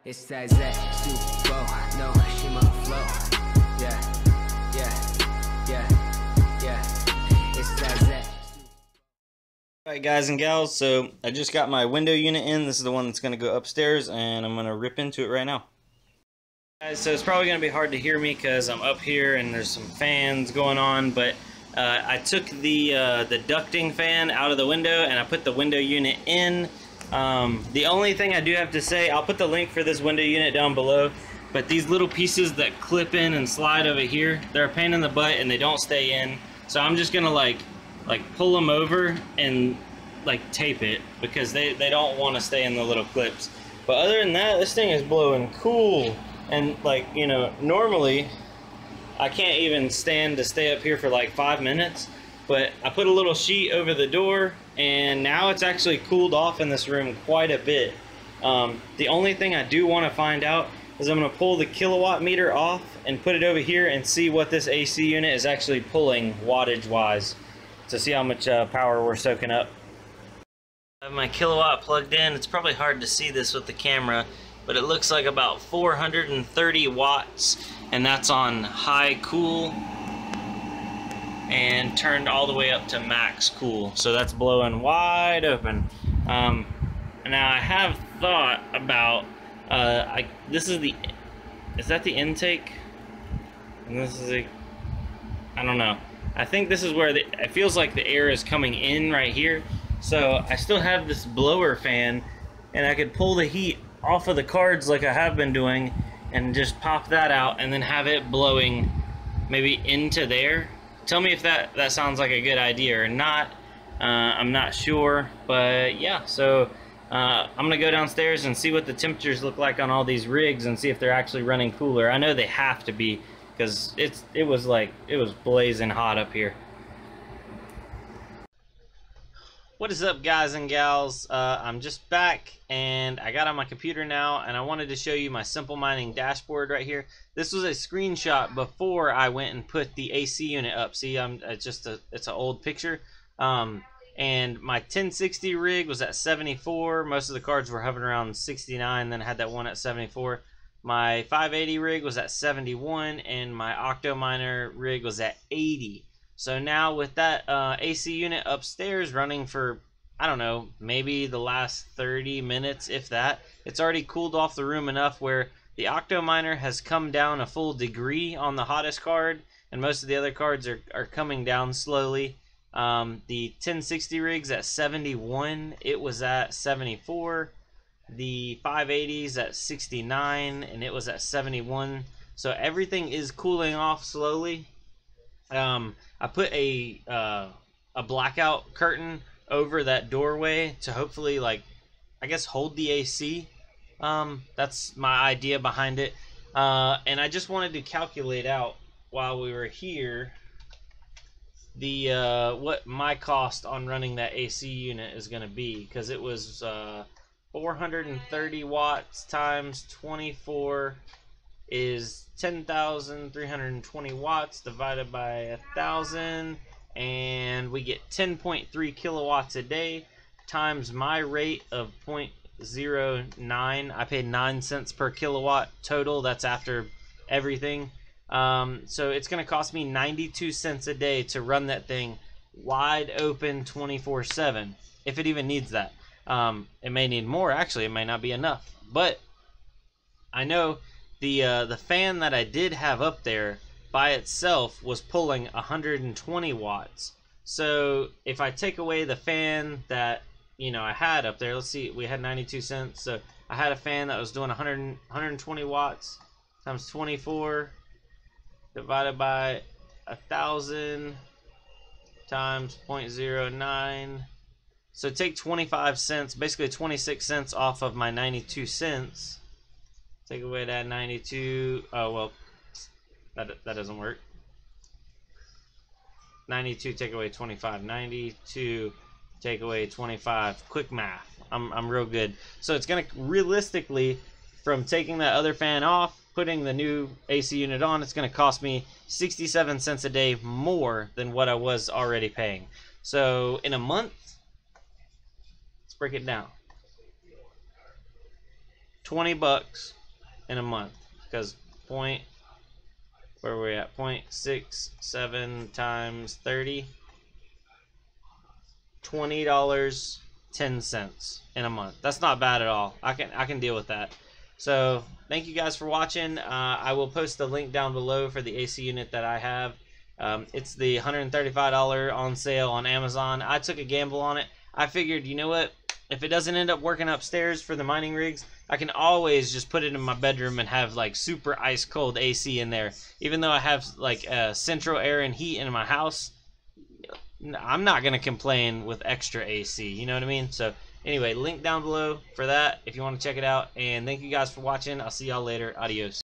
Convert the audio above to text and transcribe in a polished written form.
It's that Super no Shima flow. Yeah. It's that Alright guys and gals, so I just got my window unit in. This is the one that's going to go upstairs, and I'm going to rip into it right now. Guys, so it's probably going to be hard to hear me because I'm up here and there's some fans going on, but I took the ducting fan out of the window and I put the window unit in. The only thing I do have to say, I'll put the link for this window unit down below, but these little pieces that clip in and slide over here, they're a pain in the butt and they don't stay in. So I'm just gonna like pull them over and like tape it because they don't want to stay in the little clips. But other than that, this thing is blowing cool. And like, you know, normally I can't even stand to stay up here for like 5 minutes, but I put a little sheet over the door and now it's actually cooled off in this room quite a bit. The only thing I do want to find out is I'm going to pull the kilowatt meter off and put it over here and see what this AC unit is actually pulling wattage wise to see how much power we're soaking up. I have my kilowatt plugged in. It's probably hard to see this with the camera, but it looks like about 430 watts, and that's on high cool and turned all the way up to max cool. So that's blowing wide open. Now I have thought about, is that the intake? And this is I don't know. I think this is where it feels like the air is coming in right here. So I still have this blower fan and I could pull the heat off of the cards like I have been doing and just pop that out and then have it blowing maybe into there. Tell me if that sounds like a good idea or not. I'm not sure, but yeah, so I'm gonna go downstairs and see what the temperatures look like on all these rigs and see if they're actually running cooler. I know they have to be because it was blazing hot up here. What is up, guys and gals? I'm just back and I got on my computer now and I wanted to show you my Simple Mining dashboard right here. This was a screenshot before I went and put the AC unit up. See, it's an old picture. And my 1060 rig was at 74. Most of the cards were hovering around 69, then I had that one at 74. My 580 rig was at 71 and my Octominer rig was at 80. So now with that AC unit upstairs running for, I don't know, maybe the last 30 minutes, if that, it's already cooled off the room enough where the Octominer has come down a full degree on the hottest card, and most of the other cards are coming down slowly. The 1060 rig's at 71, it was at 74. The 580's at 69, and it was at 71. So everything is cooling off slowly. I put a blackout curtain over that doorway to hopefully, like, I guess hold the AC. That's my idea behind it. And I just wanted to calculate out while we were here the what my cost on running that AC unit is going to be, because it was 430 watts times 24 is 10,320 watts divided by 1,000, and we get 10.3 kilowatts a day times my rate of 0.09. I paid 9 cents per kilowatt total. That's after everything. So it's going to cost me 92 cents a day to run that thing wide open 24/7, if it even needs that. It may need more, actually. It may not be enough, but I know the fan that I did have up there by itself was pulling 120 watts. So if I take away the fan that, you know, I had up there, let's see, we had 92 cents. So I had a fan that was doing 120 watts times 24 divided by 1,000 times 0.09. So take 25 cents, basically 26 cents off of my 92 cents. Take away that 92. Oh, well, that doesn't work. 92 take away 25. 92 take away 25. Quick math. I'm real good. So it's going to realistically, from taking that other fan off, putting the new AC unit on, it's going to cost me 67 cents a day more than what I was already paying. So in a month, let's break it down. $20 in a month, because where are we at? 0.67 times 30, $20.10 in a month. That's not bad at all. I can deal with that. So thank you guys for watching. I will post the link down below for the AC unit that I have. It's the $135 on sale on Amazon. I took a gamble on it. I figured, you know what? If it doesn't end up working upstairs for the mining rigs, I can always just put it in my bedroom and have like super ice cold AC in there. Even though I have like central air and heat in my house, I'm not going to complain with extra AC. You know what I mean? So anyway, link down below for that if you want to check it out. And thank you guys for watching. I'll see y'all later. Adios.